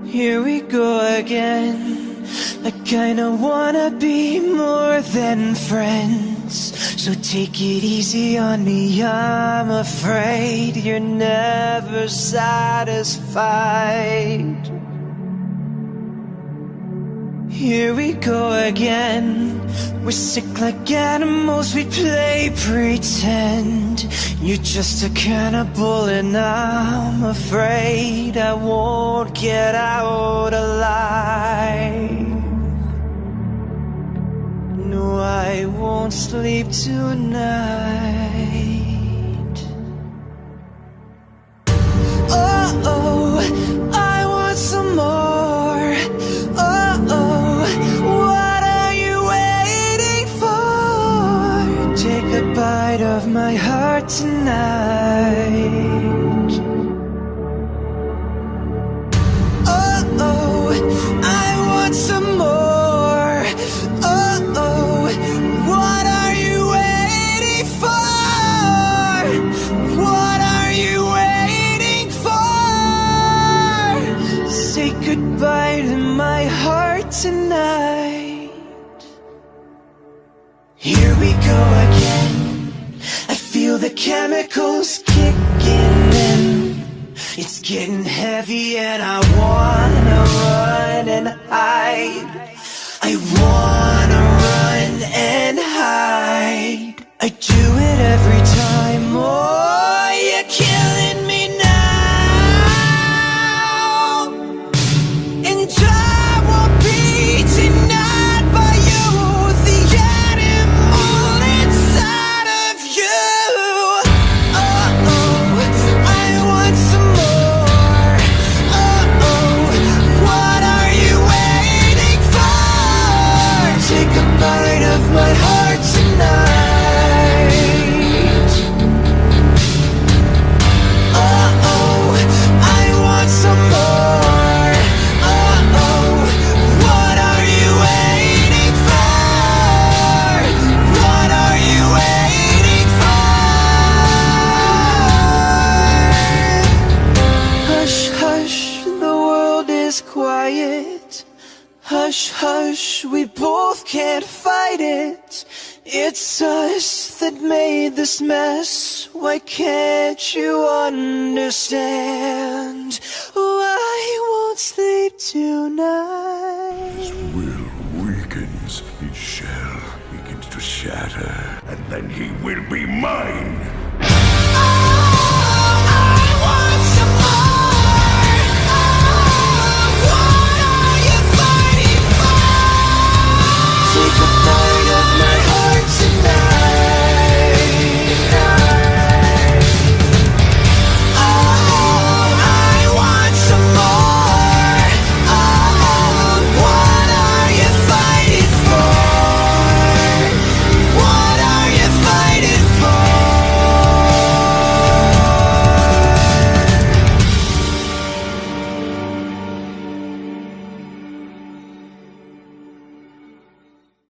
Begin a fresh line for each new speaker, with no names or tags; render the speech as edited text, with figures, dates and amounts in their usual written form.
Here we go again. I kinda wanna be more than friends, so take it easy on me. I'm afraid you're never satisfied. Here we go again. We're sick like animals, we play pretend. You're just a cannibal and I'm afraid I won't get out alive. No, I won't sleep tonight. Oh, I want some more. Oh, what are you waiting for? Take a bite of my heart tonight. Oh, I want some more. Oh, what are you waiting for? What are you waiting for? Say goodbye to my heart tonight. Here we go again. I feel the chemicals kicking in. It's getting heavy and I wanna run and hide. I wanna run and hide. I do it every time. Oh, you're killing me now. And I won't be denied by you, the animal inside of you. Oh, I want some more. Oh, what are you waiting for? Take a bite of my heart tonight. Oh, I want some more. Oh, what are you waiting for? What are you waiting for? Hush, hush, the world is quiet. Hush, hush, we both can't fight it. It's us that made this mess. Why can't you understand? I won't sleep tonight.
His will weakens, his shell begins to shatter, and then he will be mine.